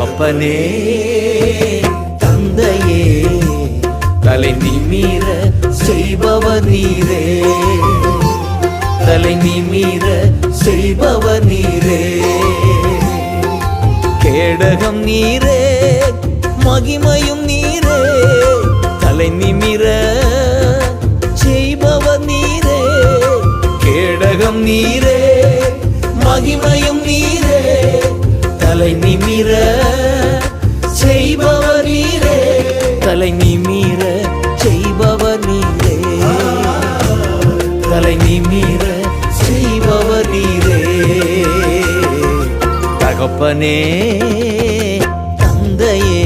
தகப்பனே தந்தையே தலை நிமிர செய்பவர் நீரே, தலை நிமிர செய்பவர் நீரே. கேடகம் நீரே மகிமையும் நீரே, தலை நிமிர செய்பவர் நீரே. கேடகம் நீரே மகிமையும் நீரே, தலை நிமிர செய்பவர் நீரே, தலை நிமிர செய்பவர் நீரே, தலை நிமிர செய்பவர் நீரே. தகப்பனே தந்தையே